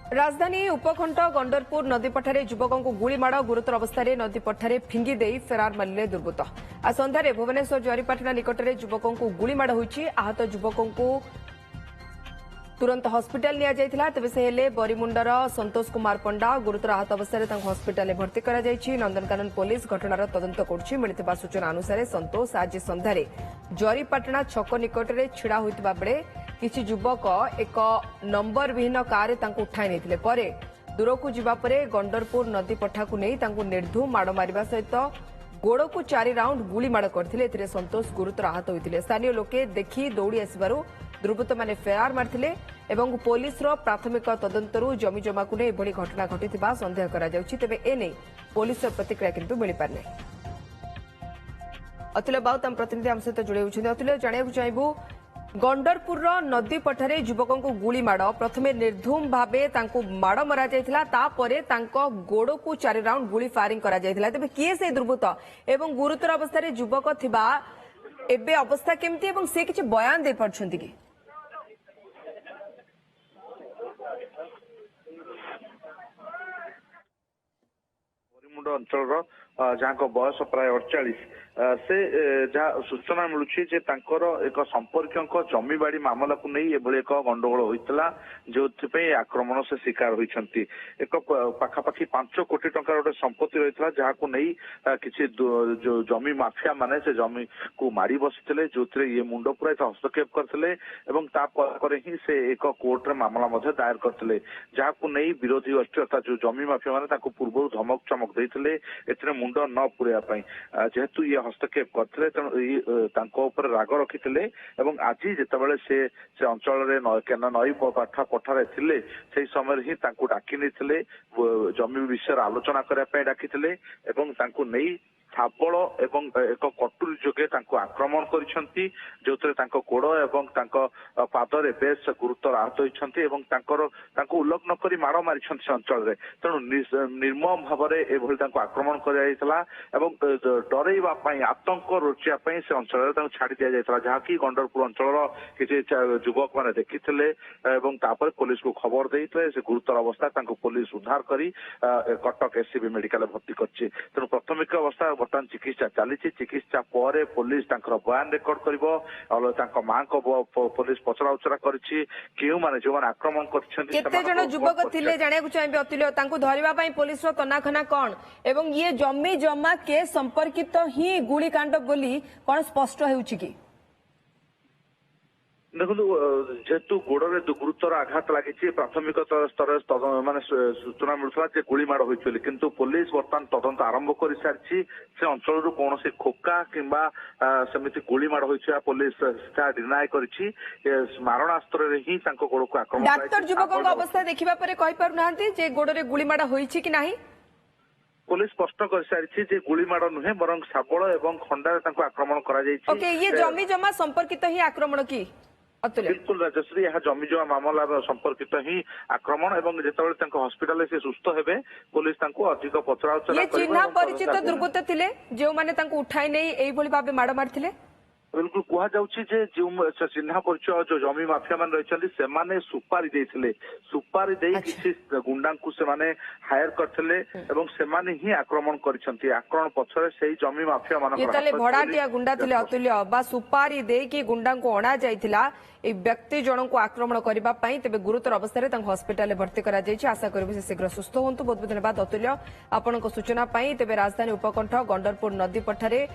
राजधानी उपखंड गंडरपुर नदीपठारे युवकों को गुलीमाड़ गुरुतर अवस्था नदीपठारे फिंगी दे फेरार मारे दुर्बृत्त। आज सन्धार भुवनेश्वर जरीपाटना निकट में युवकों को गुलीमाड़ होती। आहत युवकों को तुरंत हस्पिटाल निया जायथिला। तेबे से हेले बरीमुंडर संतोष कुमार पंडा गुरुतर आहत अवस्था हस्पिटाल भर्ती करा जायछि। नंदनकानन पुलिस घटनार तदंत करुछि। मिलिथिबा सूचना अनुसार संतोष आज सन्धारे जरीपाटना छक निकट में छिड़ा होइतिबा बेले किछि युवक एक नंबर विहीन कार उठाई नहीं परे दूरकू जीवा परे गंडरपुर नदी पठा को नहीं निर्धूम माड़ मारिबा सहित गोड़ को 4 राउंड गुलीमाड़ करथिले। संतोष गुरुतर आहत होइतिले। स्थानीय लोके देखि दौड़ी आसबारु दुर्बृत्त माने फेरार मारथिले एवं पुलिस प्राथमिक तदंतरु जमी जमा को नहीं एभली घटना घटिथिबा संदेह करा जाउछि। तेबे एने पुलिस प्रतिक्रिया किंतु मिली पारने। अतुल्य बाउत आम प्रतिनिधि आम सहित जोड़े होउछन्ति। अतुल्य जानिବାକୁ चाहबु गंडरपुर नदी पठारे युवकों को गुलीमाड़ प्रथमे निर्धूम भावे माड़ मरा जायथिला। तापरे तांको गोड़ को 4 राउंड गुली फायरिंग करा जायथिला। तेबे किए से दुर्बृत्त एवं गुरुतर अवस्था युवक थिबा एबे अवस्था केमती एवं से किछि बयान दे पारछन्ति कि बरीमुंड अंचल जहाँ बयस प्राय 48 से जहाँ सूचना मिलूँ एक संपर्क जमी बाड़ी मामला को नहीं एभली एक गंडगोल होता जो आक्रमण से शिकार होती। एक पाखापाखि 5 कोटी टंकार गोटे संपत्ति रही है जहाँ नहीं किसी जमी माफिया माने से जमी को मारी बसी जो ये मुंड पूरा हस्तक्षेप करते ही से एक कोर्ट रे मामला दायर करते जहाँ नहीं विरोधी गोष्ठी अर्थात जो जमी माफिया माने पूर्व धमक चमक देते मुंड न पुराई जेहेतु ये हस्तक्षेप करते तेणु राग रखिते आज जितेबाला से अंचल नई पाठा पठारे थिले से समय ही डाकी नहीं जमी विषय आलोचना करने डाकी नहीं शाबल एवं एक कटुरी जोगे आक्रमण करिसेंती जोतरे गोड़ एवं पादरे बेस गुरुतर आहत होइछंती उल्लग्न करी माड़ मारिछंती अंचल रे। तेणु निर्मम भाव में एभली आक्रमण कराइतला एवं डरैबा पई आतंक रोचिया पई से अंचल रे छाड़ी दिया जाइतला जहाँकि गंडरपुर अंचल किसी युवक माने देखिथिले एवं तापर पुलिस को खबर देइतले से गुरुतर अवस्था पुलिस उद्धार करी कटक एससीबी मेडिकल भर्ती करछि। तेणु प्राथमिक अवस्था बर्तमान चिकित्सा चली चिकित्सा पर पुलिस बयान रेकर्ड कर मां को पुलिस पचरा उचरा कर जो आक्रमण कर युवक थिले जानिବାକୁ चाहिए अतुल्य धरवा पुलिस तनाखना कौन एवं ये जमी जमा के संपर्कित ही गुलिकांड बोली कौन स्पष्ट होउछि कि देखो जेहेतु गोड़े गुरुतर आघात लगी प्राथमिक स्तर मान सूचना मिलूला गुलीमाड़ होती किंतु पुलिस बर्तमान तदंत आरंभ कर सारी से अंचल कौन खोका किंबा सेमती गुलीमाड़ होता पुलिस डिनाय कर मारणास्त्र ही गोड़ को आक्रमण डाक्टर युवकों अवस्था देखा पारना गोड़े गुलीमाड़ होती कि नहीं पुलिस स्पष्ट कर सारी गुलीमाड़ नुहे बर शाबल एवं खंडार आक्रमण कर ये जमी जमा संपर्कित ही आक्रमण की बिल्कुल राजश्री यह जमी जमा मामला संपर्कित ही आक्रमण एवं जिते हस्पिटाल से सुस्थ हेबे पुलिस अधिक पचरा चिन्ह परिचित दुर्बृत्त थिले जो माने उठाई नहीं एभली भाबे माड़ मारथिले। बिल्कुल कह जो चिन्ह परिचय जो जमी माफिया मान रही से सुपारी देथिले सुपारी दे किसी गुंडा को से हायर करथिले एवं से ही आक्रमण करिसेंती आक्रमण पछरे से जमी माफिया मान भड़ाटिया गुंडा थिले अतुल्य बा सुपारी दे कि गुंडा को अणा जाइथिला ए व्यक्ति जन को आक्रमण करबा पई तबे गुरुतर अवस्था हस्पिटाल भर्ती करा जायछि। आशा करिबु से शीघ्र सुस्थ होंतु। बहुत बहुत धन्यवाद अतुल्य आपनक सूचना पई। तबे राजधानी उपकंठ गंडरपुर नदी पठारे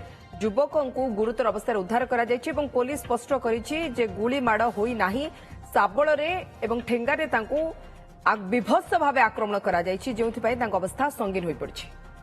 युवकों को गुरुतर अवस्था उद्धार करा जायछि एवं पुलिस स्पष्ट करिछि जे गुली माड़ होई नाही साबल रे एवं ठेंगा रे तांको विभत्स भावे आक्रमण करा जायछि जेउथि पई तांको अवस्था संगीन होई पड़छि।